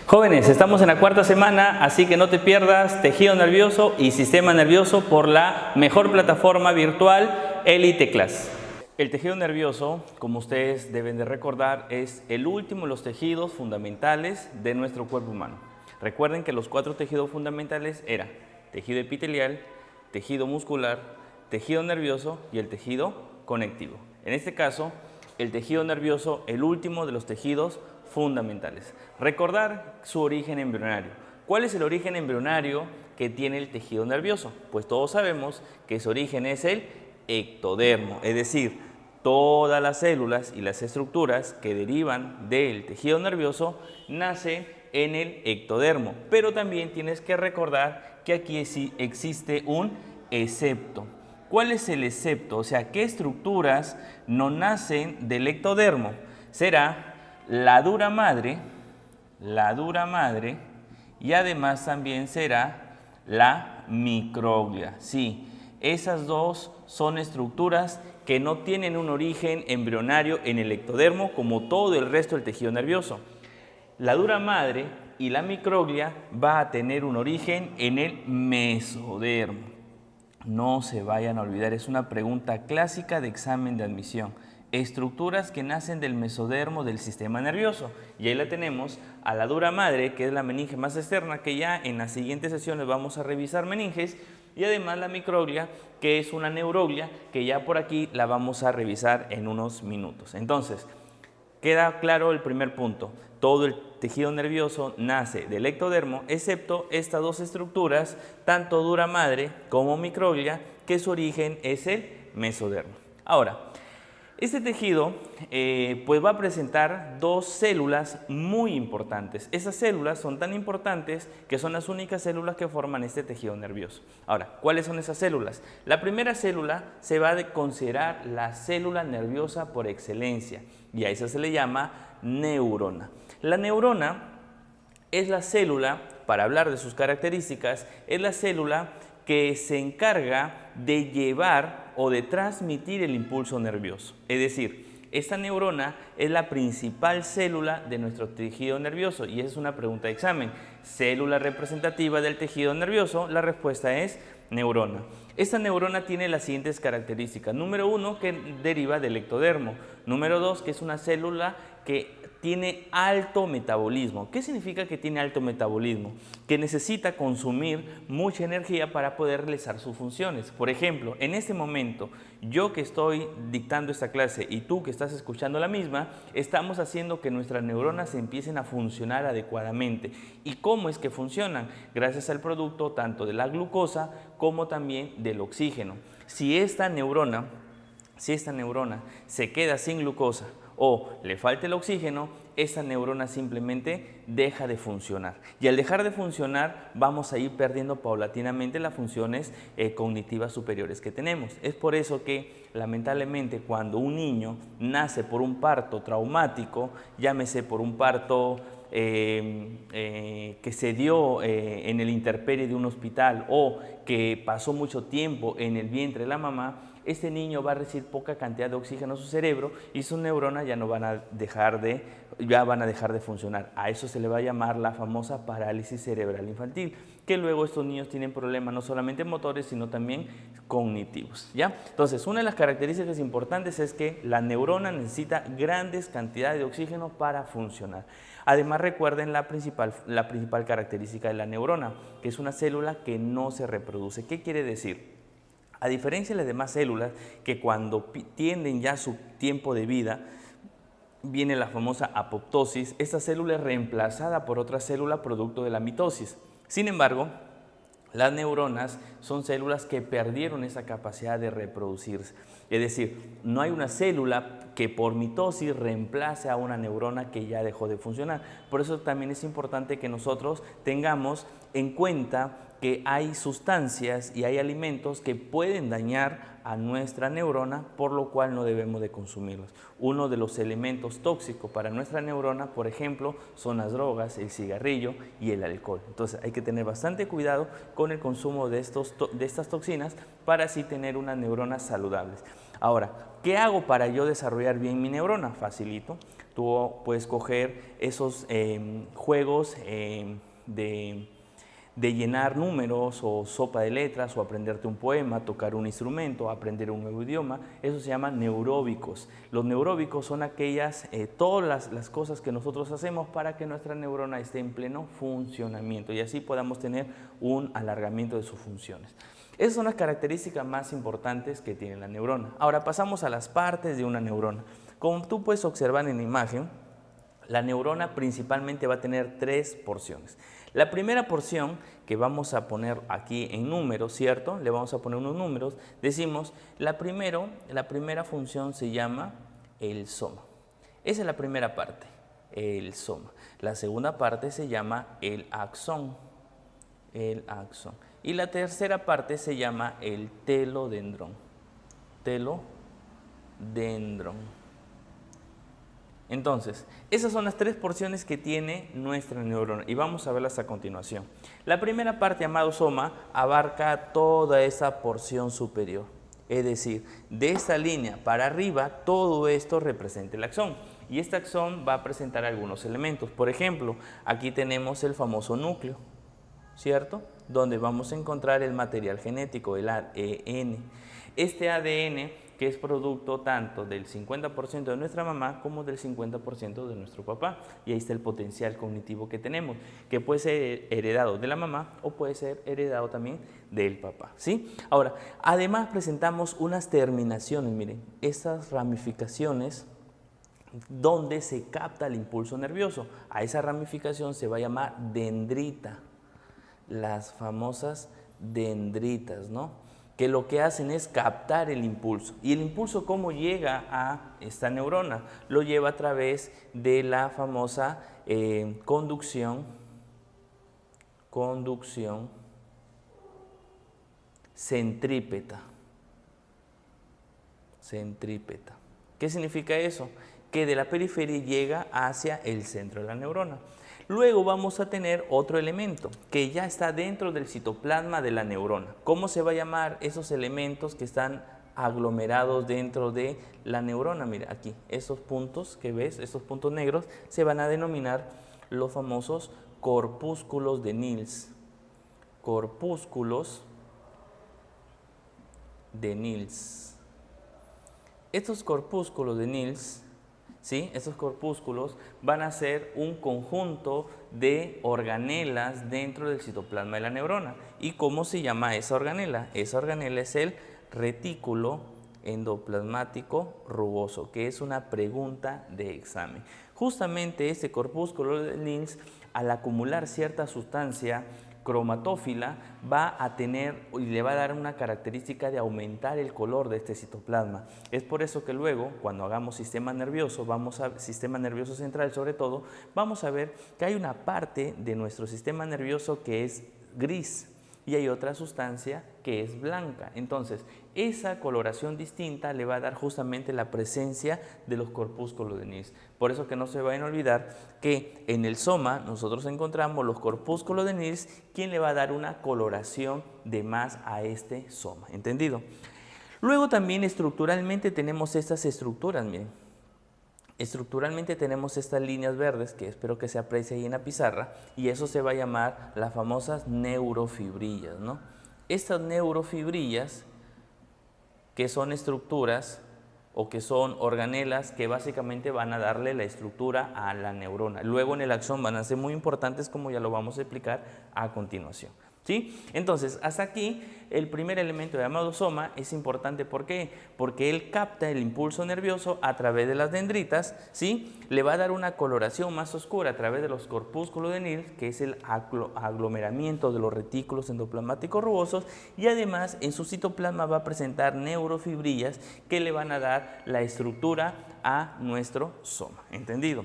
Jóvenes, estamos en la cuarta semana, así que no te pierdas tejido nervioso y sistema nervioso por la mejor plataforma virtual Elite Class. El tejido nervioso, como ustedes deben de recordar, es el último de los tejidos fundamentales de nuestro cuerpo humano. Recuerden que los 4 tejidos fundamentales eran tejido epitelial, tejido muscular, tejido nervioso y el tejido conectivo. En este caso, el tejido nervioso, el último de los tejidos fundamentales. Recordar su origen embrionario. ¿Cuál es el origen embrionario que tiene el tejido nervioso? Pues todos sabemos que su origen es el ectodermo, es decir, todas las células y las estructuras que derivan del tejido nervioso nacen en el ectodermo. Pero también tienes que recordar que aquí existe un excepto. ¿Cuál es el excepto? O sea, ¿qué estructuras no nacen del ectodermo? Será la dura madre, y además también será la microglia. Sí, esas dos son estructuras que no tienen un origen embrionario en el ectodermo como todo el resto del tejido nervioso. La dura madre y la microglia va a tener un origen en el mesodermo. No se vayan a olvidar, es una pregunta clásica de examen de admisión. Estructuras que nacen del mesodermo del sistema nervioso. Y ahí la tenemos a la dura madre, que es la meninge más externa, que ya en las siguientes sesiones vamos a revisar meninges, y además la microglia, que es una neuroglia, que ya por aquí la vamos a revisar en unos minutos. Entonces, queda claro el primer punto. Todo el tejido nervioso nace del ectodermo, excepto estas dos estructuras, tanto dura madre como microglia, que su origen es el mesodermo. Ahora, este tejido pues va a presentar dos células muy importantes. Esas células son tan importantes que son las únicas células que forman este tejido nervioso. Ahora, ¿cuáles son esas células? La primera célula se va a considerar la célula nerviosa por excelencia y a esa se le llama neurona. La neurona es la célula, para hablar de sus características, es la célula que se encarga de llevar o de transmitir el impulso nervioso. Es decir, esta neurona es la principal célula de nuestro tejido nervioso y esa es una pregunta de examen. ¿Célula representativa del tejido nervioso? La respuesta es neurona. Esta neurona tiene las siguientes características. Número 1, que deriva del ectodermo. Número 2, que es una célula que tiene alto metabolismo. ¿Qué significa que tiene alto metabolismo? Que necesita consumir mucha energía para poder realizar sus funciones. Por ejemplo, en este momento, yo que estoy dictando esta clase y tú que estás escuchando la misma, estamos haciendo que nuestras neuronas empiecen a funcionar adecuadamente. ¿Y cómo es que funcionan? Gracias al producto tanto de la glucosa como también del oxígeno. Si esta neurona se queda sin glucosa o le falta el oxígeno, esa neurona simplemente deja de funcionar. Y al dejar de funcionar, vamos a ir perdiendo paulatinamente las funciones cognitivas superiores que tenemos. Es por eso que, lamentablemente, cuando un niño nace por un parto traumático, llámese por un parto que se dio en el intemperie de un hospital o que pasó mucho tiempo en el vientre de la mamá, este niño va a recibir poca cantidad de oxígeno a su cerebro y sus neuronas ya van a dejar de funcionar. A eso se le va a llamar la famosa parálisis cerebral infantil, que luego estos niños tienen problemas no solamente motores, sino también cognitivos, ¿ya? Entonces, una de las características importantes es que la neurona necesita grandes cantidades de oxígeno para funcionar. Además, recuerden la principal característica de la neurona, que es una célula que no se reproduce. ¿Qué quiere decir? A diferencia de las demás células, que cuando tienden ya su tiempo de vida, viene la famosa apoptosis, esta célula es reemplazada por otra célula producto de la mitosis. Sin embargo, las neuronas son células que perdieron esa capacidad de reproducirse. Es decir, no hay una célula que por mitosis reemplace a una neurona que ya dejó de funcionar. Por eso también es importante que nosotros tengamos en cuenta que hay sustancias y hay alimentos que pueden dañar a nuestra neurona, por lo cual no debemos de consumirlos. Uno de los elementos tóxicos para nuestra neurona, por ejemplo, son las drogas, el cigarrillo y el alcohol. Entonces hay que tener bastante cuidado con el consumo de estas toxinas para así tener unas neuronas saludables. Ahora, ¿qué hago para yo desarrollar bien mi neurona? Facilito. Tú puedes coger esos juegos de llenar números o sopa de letras o aprenderte un poema, tocar un instrumento, aprender un nuevo idioma. Eso se llama neuróbicos. Los neuróbicos son aquellas, todas las cosas que nosotros hacemos para que nuestra neurona esté en pleno funcionamiento y así podamos tener un alargamiento de sus funciones. Esas son las características más importantes que tiene la neurona. Ahora pasamos a las partes de una neurona. Como tú puedes observar en la imagen, la neurona principalmente va a tener 3 porciones. La primera porción que vamos a poner aquí en números, ¿cierto? Le vamos a poner unos números. Decimos, la primera función se llama el soma. Esa es la primera parte, el soma. La segunda parte se llama el axón. Y la tercera parte se llama el telodendrón. Entonces, esas son las 3 porciones que tiene nuestra neurona y vamos a verlas a continuación. La primera parte, llamado soma, abarca toda esa porción superior. Es decir, de esta línea para arriba, todo esto representa el axón. Y este axón va a presentar algunos elementos. Por ejemplo, aquí tenemos el famoso núcleo, ¿cierto? Donde vamos a encontrar el material genético, el ADN. Este ADN que es producto tanto del 50% de nuestra mamá como del 50% de nuestro papá. Y ahí está el potencial cognitivo que tenemos, que puede ser heredado de la mamá o puede ser heredado también del papá, ¿sí? Ahora, además presentamos unas terminaciones, miren, estas ramificaciones donde se capta el impulso nervioso. A esa ramificación se va a llamar dendrita, las famosas dendritas, ¿no? Que lo que hacen es captar el impulso. ¿Y el impulso cómo llega a esta neurona? Lo lleva a través de la famosa conducción centrípeta. ¿Qué significa eso? Que de la periferia llega hacia el centro de la neurona. Luego vamos a tener otro elemento que ya está dentro del citoplasma de la neurona. ¿Cómo se va a llamar esos elementos que están aglomerados dentro de la neurona? Mira, aquí, esos puntos que ves, estos puntos negros, se van a denominar los famosos corpúsculos de Nils. Corpúsculos de Nils. Estos corpúsculos de Nils, ¿sí? Estos corpúsculos van a ser un conjunto de organelas dentro del citoplasma de la neurona. ¿Y cómo se llama esa organela? Esa organela es el retículo endoplasmático rugoso, que es una pregunta de examen. Justamente este corpúsculo de Nils, al acumular cierta sustancia cromatófila, va a tener y le va a dar una característica de aumentar el color de este citoplasma. Es por eso que luego, cuando hagamos sistema nervioso, sistema nervioso central sobre todo, vamos a ver que hay una parte de nuestro sistema nervioso que es gris y hay otra sustancia que es blanca. Entonces, esa coloración distinta le va a dar justamente la presencia de los corpúsculos de Nils. Por eso que no se vayan a olvidar que en el soma nosotros encontramos los corpúsculos de Nils, quien le va a dar una coloración de más a este soma. ¿Entendido? Luego también estructuralmente tenemos estas estructuras, miren. Estructuralmente tenemos estas líneas verdes que espero que se aprecie ahí en la pizarra y eso se va a llamar las famosas neurofibrillas, ¿no? Estas neurofibrillas que son estructuras o que son organelas que básicamente van a darle la estructura a la neurona. Luego en el axón van a ser muy importantes, como ya lo vamos a explicar a continuación, ¿sí? Entonces, hasta aquí el primer elemento llamado soma es importante. ¿Por qué? Porque él capta el impulso nervioso a través de las dendritas, ¿sí? Le va a dar una coloración más oscura a través de los corpúsculos de Nils, que es el aglomeramiento de los retículos endoplasmáticos rugosos, y además en su citoplasma va a presentar neurofibrillas que le van a dar la estructura a nuestro soma. ¿Entendido?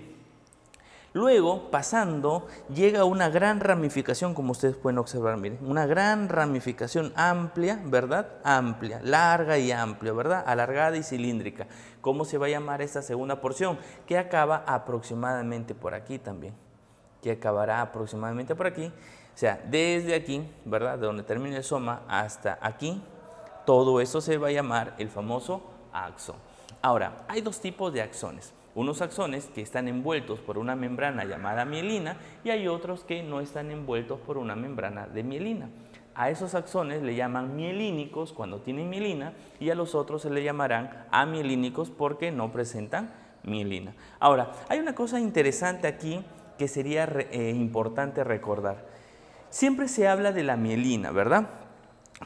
Luego, pasando, llega una gran ramificación, como ustedes pueden observar, miren, una gran ramificación amplia, ¿verdad? Amplia, larga y amplia, ¿verdad? Alargada y cilíndrica. ¿Cómo se va a llamar esta segunda porción? Que acaba aproximadamente por aquí también, que acabará aproximadamente por aquí. O sea, desde aquí, ¿verdad? De donde termina el soma hasta aquí, todo eso se va a llamar el famoso axón. Ahora, hay dos tipos de axones. unos axones que están envueltos por una membrana llamada mielina y hay otros que no están envueltos por una membrana de mielina. A esos axones le llaman mielínicos cuando tienen mielina y a los otros se le llamarán amielínicos porque no presentan mielina. Ahora, hay una cosa interesante aquí que sería importante recordar. Siempre se habla de la mielina, ¿verdad?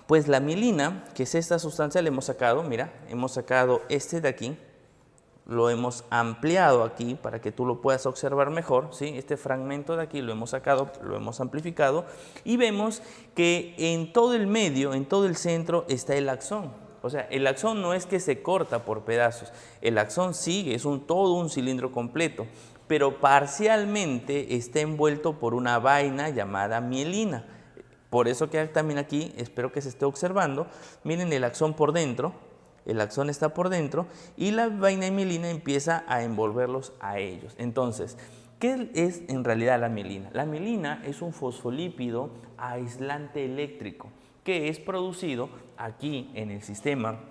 Pues la mielina, que es esta sustancia, la hemos sacado, mira, hemos sacado este de aquí, lo hemos ampliado aquí para que tú lo puedas observar mejor, ¿sí? Este fragmento de aquí lo hemos sacado, lo hemos amplificado y vemos que en todo el medio, en todo el centro está el axón. O sea, el axón no es que se corta por pedazos, el axón sigue, es todo un cilindro completo, pero parcialmente está envuelto por una vaina llamada mielina. Por eso que también aquí, espero que se esté observando, miren el axón por dentro. El axón está por dentro y la vaina de mielina empieza a envolverlos a ellos. Entonces, ¿qué es en realidad la mielina? La mielina es un fosfolípido aislante eléctrico que es producido aquí en el sistema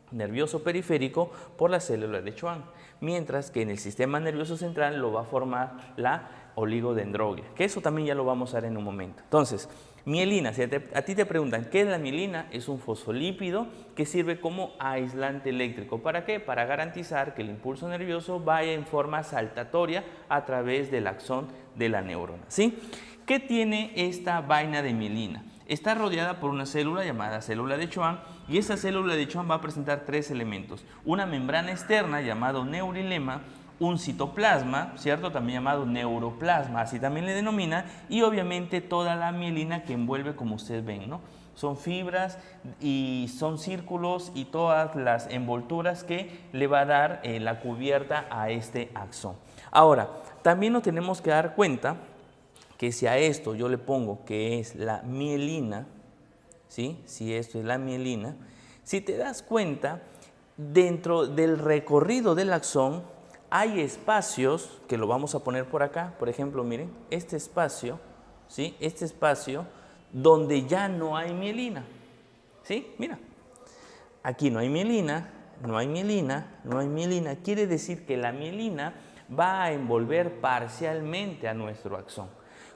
nervioso periférico por la célula de Schwann, mientras que en el sistema nervioso central lo va a formar la oligodendroglio, que eso también ya lo vamos a ver en un momento. Entonces, mielina, si a ti te preguntan ¿qué es la mielina? Es un fosfolípido que sirve como aislante eléctrico. ¿Para qué? Para garantizar que el impulso nervioso vaya en forma saltatoria a través del axón de la neurona, ¿sí? ¿Qué tiene esta vaina de mielina? Está rodeada por una célula llamada célula de Schwann y esa célula de Schwann va a presentar tres elementos. Una membrana externa llamado neurilema, un citoplasma, ¿cierto? También llamado neuroplasma, así también le denomina, y obviamente toda la mielina que envuelve como ustedes ven, ¿no? Son fibras y son círculos y todas las envolturas que le va a dar la cubierta a este axón. Ahora, también nos tenemos que dar cuenta que si a esto yo le pongo que es la mielina, ¿sí? Si esto es la mielina, si te das cuenta, dentro del recorrido del axón hay espacios, que lo vamos a poner por acá, por ejemplo, miren, este espacio, ¿sí? Este espacio donde ya no hay mielina, ¿sí? Mira, aquí no hay mielina, no hay mielina, no hay mielina, quiere decir que la mielina va a envolver parcialmente a nuestro axón.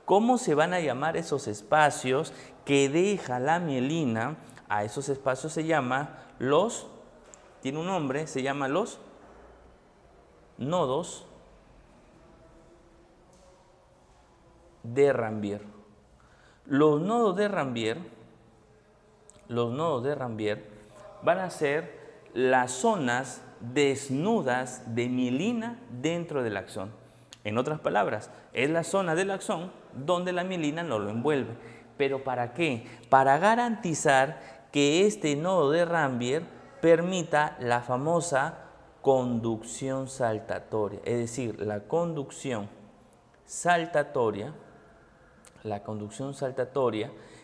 ¿Cómo se van a llamar esos espacios que deja la mielina? A esos espacios se llama tiene un nombre, se llama los nodos de Ranvier. Los nodos de Ranvier van a ser las zonas desnudas de mielina dentro del axón. En otras palabras, es la zona del axón donde la mielina no lo envuelve. ¿Pero para qué? Para garantizar que este nodo de Ranvier permita la famosa conducción saltatoria, es decir, la conducción saltatoria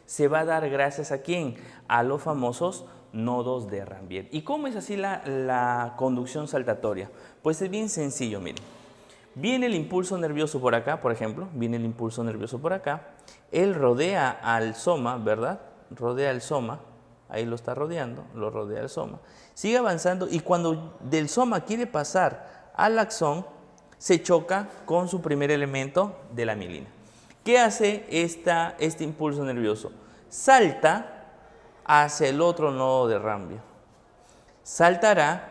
se va a dar gracias a ¿quién? A los famosos nodos de Ranvier. ¿Y cómo es así la conducción saltatoria? Pues es bien sencillo, miren. Viene el impulso nervioso por acá, por ejemplo, viene el impulso nervioso por acá, él rodea al soma, ¿verdad? Rodea el soma, ahí lo está rodeando, lo rodea el soma, sigue avanzando y cuando del soma quiere pasar al axón, se choca con su primer elemento de la mielina. ¿Qué hace este impulso nervioso? Salta hacia el otro nodo de Ranvier, saltará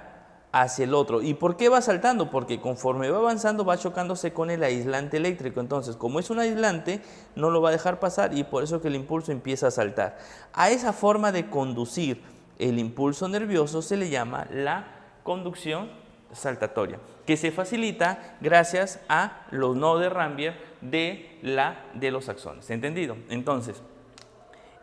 hacia el otro. ¿Y por qué va saltando? Porque conforme va avanzando va chocándose con el aislante eléctrico. Entonces, como es un aislante, no lo va a dejar pasar y por eso que el impulso empieza a saltar. A esa forma de conducir el impulso nervioso se le llama la conducción saltatoria, que se facilita gracias a los nodos de Ranvier de los axones. ¿Entendido? Entonces,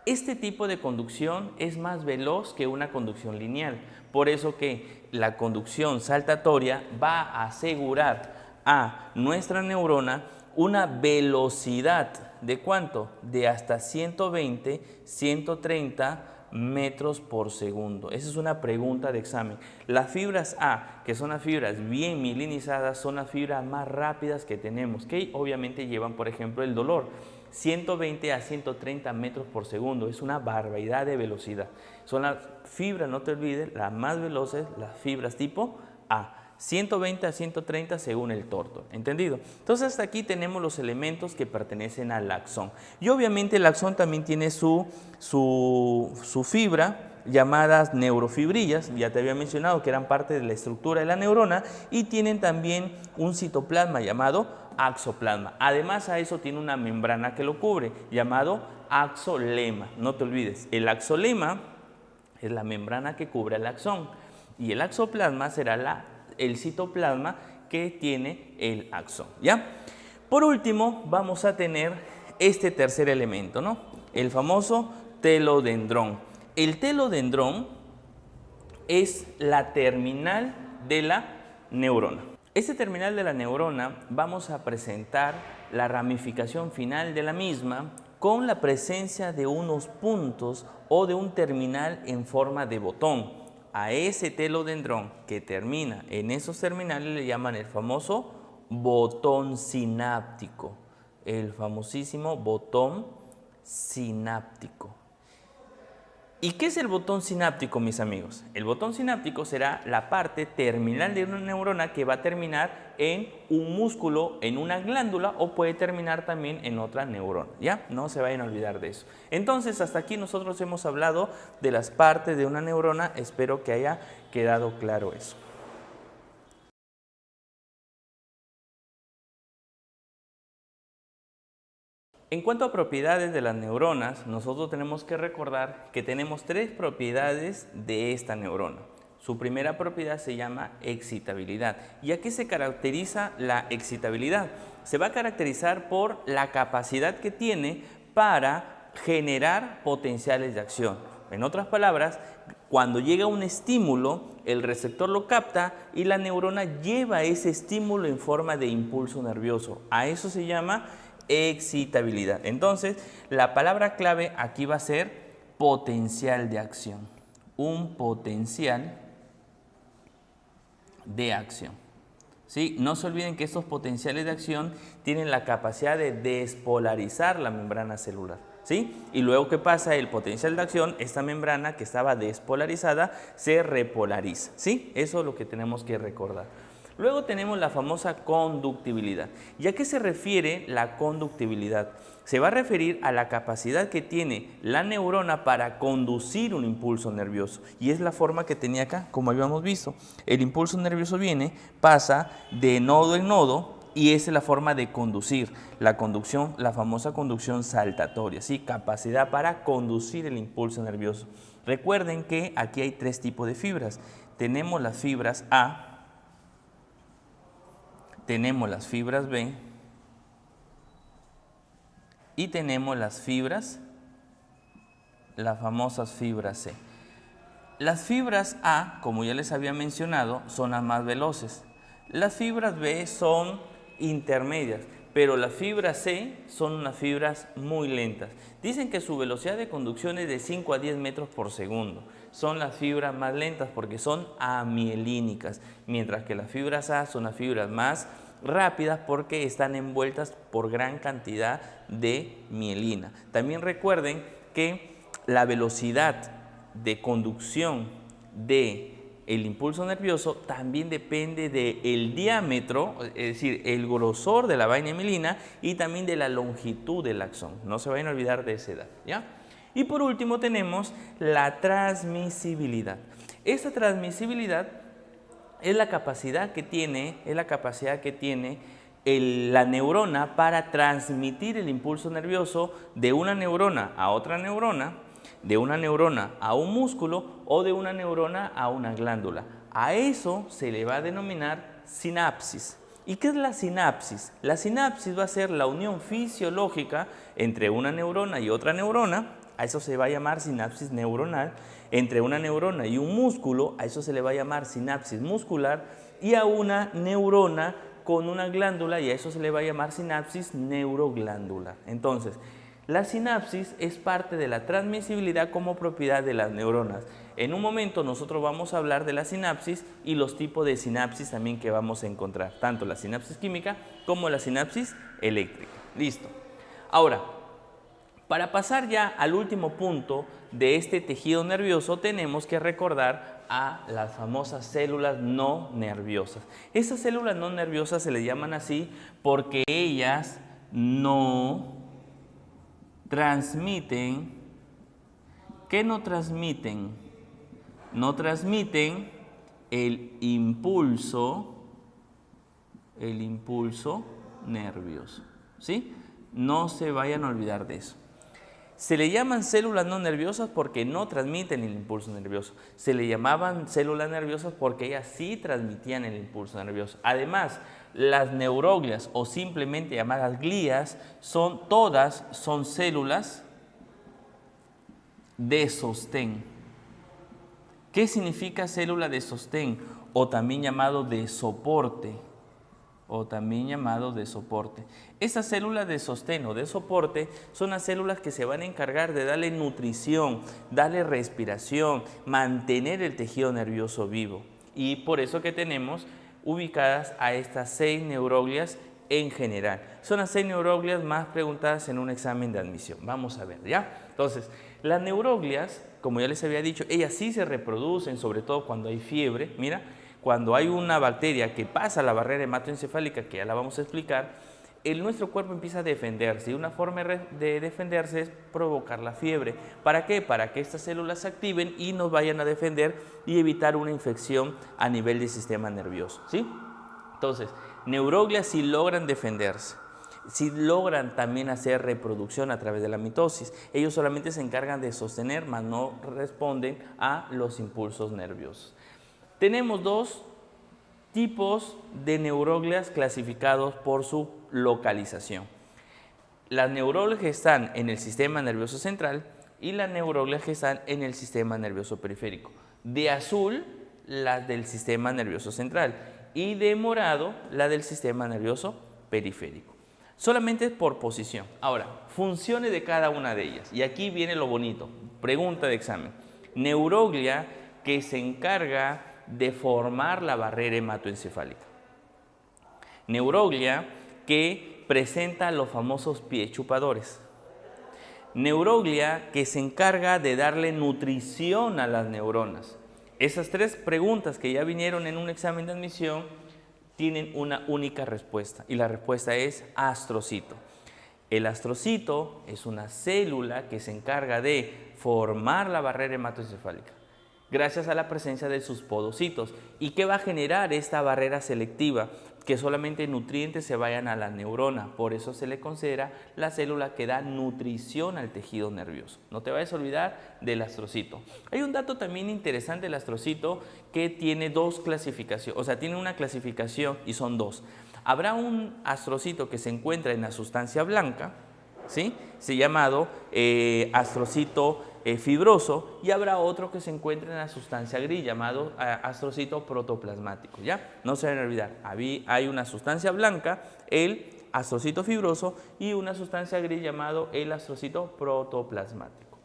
este tipo de conducción es más veloz que una conducción lineal. Por eso que la conducción saltatoria va a asegurar a nuestra neurona una velocidad ¿de cuánto? De hasta 120, 130 metros por segundo. Esa es una pregunta de examen. Las fibras A, que son las fibras bien mielinizadas, son las fibras más rápidas que tenemos, que obviamente llevan, por ejemplo, el dolor. 120 a 130 metros por segundo, es una barbaridad de velocidad. Son las fibras, no te olvides, las más veloces, las fibras tipo A. 120 a 130 según el tórtol, ¿entendido? Entonces hasta aquí tenemos los elementos que pertenecen al axón. Y obviamente el axón también tiene su fibra, llamadas neurofibrillas, ya te había mencionado que eran parte de la estructura de la neurona, y tienen también un citoplasma llamado axoplasma. Además a eso tiene una membrana que lo cubre, llamado axolema. No te olvides, el axolema es la membrana que cubre el axón y el axoplasma será el citoplasma que tiene el axón, ¿ya? Por último, vamos a tener este tercer elemento, ¿no? El famoso telodendrón. El telodendrón es la terminal de la neurona. Este terminal de la neurona vamos a presentar la ramificación final de la misma con la presencia de unos puntos o de un terminal en forma de botón. A ese telodendrón que termina en esos terminales le llaman el famoso botón sináptico, el famosísimo botón sináptico. ¿Y qué es el botón sináptico, mis amigos? El botón sináptico será la parte terminal de una neurona que va a terminar en un músculo, en una glándula, o puede terminar también en otra neurona, ¿ya? No se vayan a olvidar de eso. Entonces, hasta aquí nosotros hemos hablado de las partes de una neurona. Espero que haya quedado claro eso. En cuanto a propiedades de las neuronas, nosotros tenemos que recordar que tenemos tres propiedades de esta neurona. Su primera propiedad se llama excitabilidad. ¿Y a qué se caracteriza la excitabilidad? Se va a caracterizar por la capacidad que tiene para generar potenciales de acción. En otras palabras, cuando llega un estímulo, el receptor lo capta y la neurona lleva ese estímulo en forma de impulso nervioso. A eso se llama excitabilidad. Entonces, la palabra clave aquí va a ser potencial de acción. Un potencial de acción. ¿Sí? No se olviden que estos potenciales de acción tienen la capacidad de despolarizar la membrana celular. ¿Sí? Y luego, ¿qué pasa? El potencial de acción, esta membrana que estaba despolarizada, se repolariza. ¿Sí? Eso es lo que tenemos que recordar. Luego tenemos la famosa conductibilidad. ¿Y a qué se refiere la conductibilidad? Se va a referir a la capacidad que tiene la neurona para conducir un impulso nervioso. Y es la forma que tenía acá, como habíamos visto. El impulso nervioso viene, pasa de nodo en nodo y esa es la forma de conducir. La conducción, la famosa conducción saltatoria, ¿sí? Capacidad para conducir el impulso nervioso. Recuerden que aquí hay tres tipos de fibras. Tenemos las fibras A, tenemos las fibras B y tenemos las famosas fibras C. Las fibras A, como ya les había mencionado, son las más veloces. Las fibras B son intermedias, pero las fibras C son unas fibras muy lentas. Dicen que su velocidad de conducción es de 5 a 10 metros por segundo. Son las fibras más lentas porque son amielínicas, mientras que las fibras A son las fibras más rápidas porque están envueltas por gran cantidad de mielina. También recuerden que la velocidad de conducción del impulso nervioso también depende del diámetro, es decir, el grosor de la vaina de mielina y también de la longitud del axón. No se vayan a olvidar de esa edad, ¿ya? Y por último tenemos la transmisibilidad. Esta transmisibilidad es la capacidad que tiene, la neurona para transmitir el impulso nervioso de una neurona a otra neurona, de una neurona a un músculo o de una neurona a una glándula. A eso se le va a denominar sinapsis. ¿Y qué es la sinapsis? La sinapsis va a ser la unión fisiológica entre una neurona y otra neurona. A eso se va a llamar sinapsis neuronal. Entre una neurona y un músculo, a eso se le va a llamar sinapsis muscular, y a una neurona con una glándula, y a eso se le va a llamar sinapsis neuroglandular. Entonces, la sinapsis es parte de la transmisibilidad como propiedad de las neuronas. En un momento nosotros vamos a hablar de la sinapsis y los tipos de sinapsis también que vamos a encontrar, tanto la sinapsis química como la sinapsis eléctrica. Listo. Ahora, para pasar ya al último punto de este tejido nervioso, tenemos que recordar a las famosas células no nerviosas. Esas células no nerviosas se le llaman así porque ellas no transmiten. ¿Qué no transmiten? No transmiten el impulso nervioso, ¿sí? No se vayan a olvidar de eso. Se le llaman células no nerviosas porque no transmiten el impulso nervioso. Se le llamaban células nerviosas porque ellas sí transmitían el impulso nervioso. Además, las neuroglias o simplemente llamadas glías todas son células de sostén. ¿Qué significa célula de sostén? O también llamado de soporte. Esas células de sostén o de soporte son las células que se van a encargar de darle nutrición, darle respiración, mantener el tejido nervioso vivo. Y por eso que tenemos ubicadas a estas 6 neuroglias en general. Son las 6 neuroglias más preguntadas en un examen de admisión. Vamos a ver, ¿ya? Entonces, las neuroglias, como ya les había dicho, ellas sí se reproducen, sobre todo cuando hay fiebre. Mira, cuando hay una bacteria que pasa la barrera hematoencefálica, que ya la vamos a explicar, nuestro cuerpo empieza a defenderse y una forma de defenderse es provocar la fiebre. ¿Para qué? Para que estas células se activen y nos vayan a defender y evitar una infección a nivel del sistema nervioso, ¿sí? Entonces, neuroglias sí logran defenderse, sí logran también hacer reproducción a través de la mitosis. Ellos solamente se encargan de sostener, mas no responden a los impulsos nerviosos. Tenemos 2 tipos de neuroglias clasificados por su localización. Las neuroglias que están en el sistema nervioso central y las neuroglias que están en el sistema nervioso periférico. De azul, las del sistema nervioso central, y de morado, la del sistema nervioso periférico. Solamente por posición. Ahora, funciones de cada una de ellas. Y aquí viene lo bonito. Pregunta de examen. Neuroglia que se encarga de formar la barrera hematoencefálica. Neuroglia que presenta los famosos pies chupadores. Neuroglia que se encarga de darle nutrición a las neuronas. Esas 3 preguntas que ya vinieron en un examen de admisión tienen una única respuesta y la respuesta es astrocito. El astrocito es una célula que se encarga de formar la barrera hematoencefálica gracias a la presencia de sus podocitos. ¿Y qué va a generar esta barrera selectiva? Que solamente nutrientes se vayan a la neurona. Por eso se le considera la célula que da nutrición al tejido nervioso. No te vayas a olvidar del astrocito. Hay un dato también interesante del astrocito que tiene 2 clasificaciones, o sea, tiene una clasificación y son 2. Habrá un astrocito que se encuentra en la sustancia blanca, ¿sí? Se llamado astrocito fibroso, y habrá otro que se encuentra en la sustancia gris llamado astrocito protoplasmático, ¿ya? No se van a olvidar, hay una sustancia blanca, el astrocito fibroso, y una sustancia gris llamado el astrocito protoplasmático.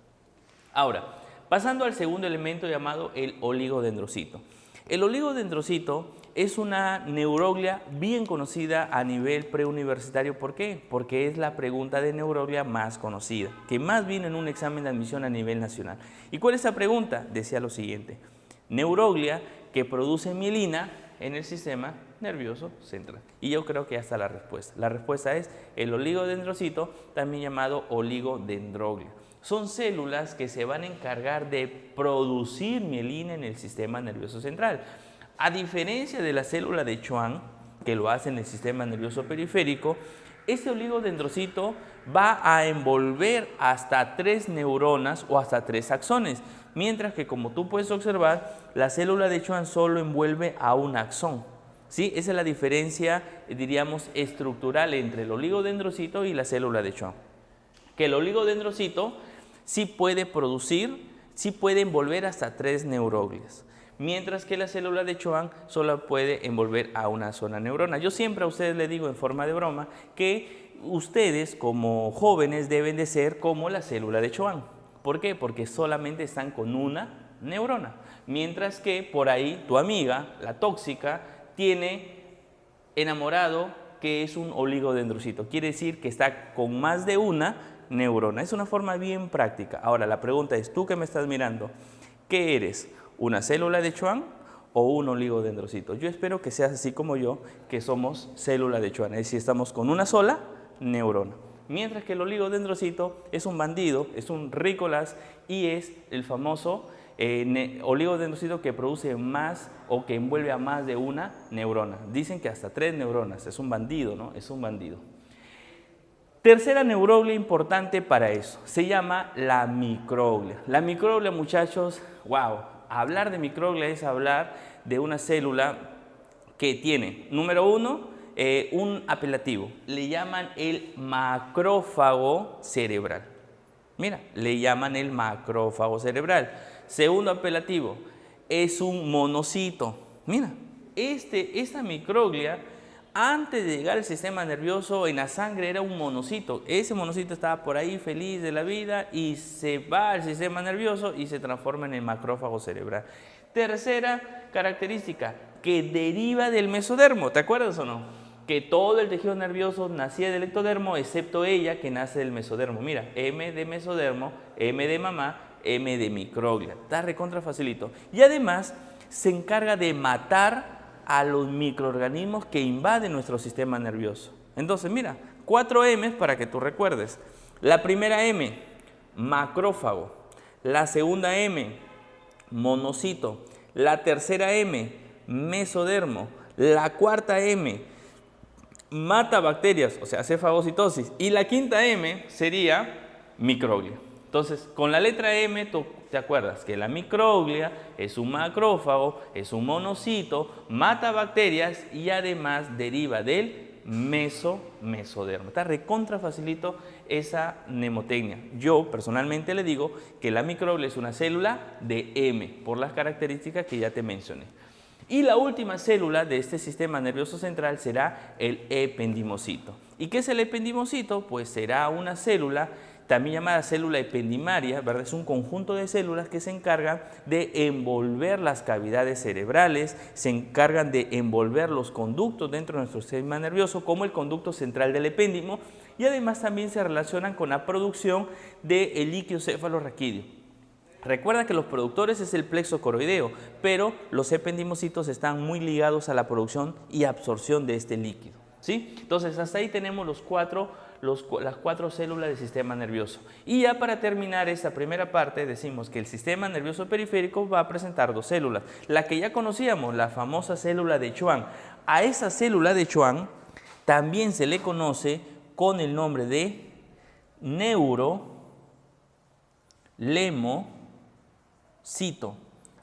Ahora, pasando al segundo elemento llamado el oligodendrocito. El oligodendrocito es una neuroglia bien conocida a nivel preuniversitario. ¿Por qué? Porque es la pregunta de neuroglia más conocida, que más vino en un examen de admisión a nivel nacional. ¿Y cuál es la pregunta? Decía lo siguiente: neuroglia que produce mielina en el sistema nervioso central. Y yo creo que ya está la respuesta. La respuesta es el oligodendrocito, también llamado oligodendroglia. Son células que se van a encargar de producir mielina en el sistema nervioso central. A diferencia de la célula de Schwann, que lo hace en el sistema nervioso periférico, este oligodendrocito va a envolver hasta 3 neuronas o hasta 3 axones, mientras que, como tú puedes observar, la célula de Schwann solo envuelve a un axón. ¿Sí? Esa es la diferencia, diríamos, estructural entre el oligodendrocito y la célula de Schwann. Que el oligodendrocito sí puede producir, sí puede envolver hasta 3 neuroglias, mientras que la célula de Schwann solo puede envolver a una sola neurona. Yo siempre a ustedes les digo en forma de broma que ustedes como jóvenes deben de ser como la célula de Schwann. ¿Por qué? Porque solamente están con una neurona, mientras que por ahí tu amiga, la tóxica, tiene enamorado que es un oligodendrocito. Quiere decir que está con más de una neurona. Es una forma bien práctica. Ahora la pregunta es, tú que me estás mirando, ¿qué eres? una célula de Schwann o un oligodendrocito. Yo espero que seas así como yo, que somos célula de Schwann, es decir, estamos con una sola neurona. Mientras que el oligodendrocito es un bandido, es un rícolas y es el famoso oligodendrocito que produce más o que envuelve a más de una neurona. Dicen que hasta 3 neuronas, es un bandido, ¿no? Es un bandido. Tercera neuroglia importante para eso, se llama la microglia. La microglia, muchachos, wow, hablar de microglia es hablar de una célula que tiene, número 1, un apelativo, le llaman el macrófago cerebral. Mira, le llaman el macrófago cerebral. Segundo apelativo, es un monocito. Mira, esta microglia, antes de llegar al sistema nervioso, en la sangre era un monocito. Ese monocito estaba por ahí feliz de la vida y se va al sistema nervioso y se transforma en el macrófago cerebral. Tercera característica, que deriva del mesodermo. ¿Te acuerdas o no? Que todo el tejido nervioso nacía del ectodermo, excepto ella que nace del mesodermo. Mira, M de mesodermo, M de mamá, M de microglia. Está recontra facilito. Y además se encarga de matar a los microorganismos que invaden nuestro sistema nervioso. Entonces, mira, 4 M's para que tú recuerdes. La primera M, macrófago. La segunda M, monocito. La tercera M, mesodermo. La cuarta M, mata bacterias, o sea, hace fagocitosis. Y la quinta M sería microglia. Entonces, con la letra M, tú te acuerdas que la microglia es un macrófago, es un monocito, mata bacterias y además deriva del mesodermo. Está recontra facilito esa mnemotecnia. Yo personalmente le digo que la microglia es una célula de M, por las características que ya te mencioné. Y la última célula de este sistema nervioso central será el ependimocito. ¿Y qué es el ependimocito? Pues será una célula también llamada célula ependimaria, ¿verdad? Es un conjunto de células que se encargan de envolver las cavidades cerebrales, se encargan de envolver los conductos dentro de nuestro sistema nervioso, como el conducto central del epéndimo, y además también se relacionan con la producción del líquido cefalorraquídeo. Recuerda que los productores es el plexo coroideo, pero los ependimocitos están muy ligados a la producción y absorción de este líquido, ¿sí? Entonces, hasta ahí tenemos las 4 células del sistema nervioso. Y ya para terminar esta primera parte, decimos que el sistema nervioso periférico va a presentar 2 células. La que ya conocíamos, la famosa célula de Schwann. A esa célula de Schwann también se le conoce con el nombre de neurolemocito.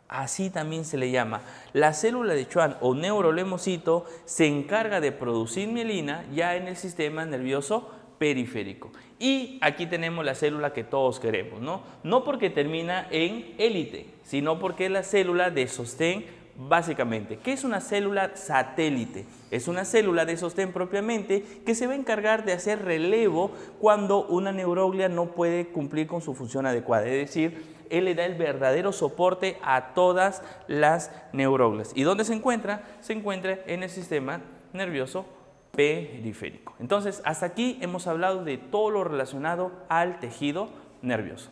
Así también se le llama. La célula de Schwann o neurolemocito se encarga de producir mielina ya en el sistema nervioso periférico. Y aquí tenemos la célula que todos queremos, ¿no? No porque termina en élite, sino porque es la célula de sostén básicamente. ¿Qué es una célula satélite? Es una célula de sostén propiamente que se va a encargar de hacer relevo cuando una neuroglia no puede cumplir con su función adecuada. Es decir, él le da el verdadero soporte a todas las neuroglias. ¿Y dónde se encuentra? Se encuentra en el sistema nervioso periférico. Entonces, hasta aquí hemos hablado de todo lo relacionado al tejido nervioso.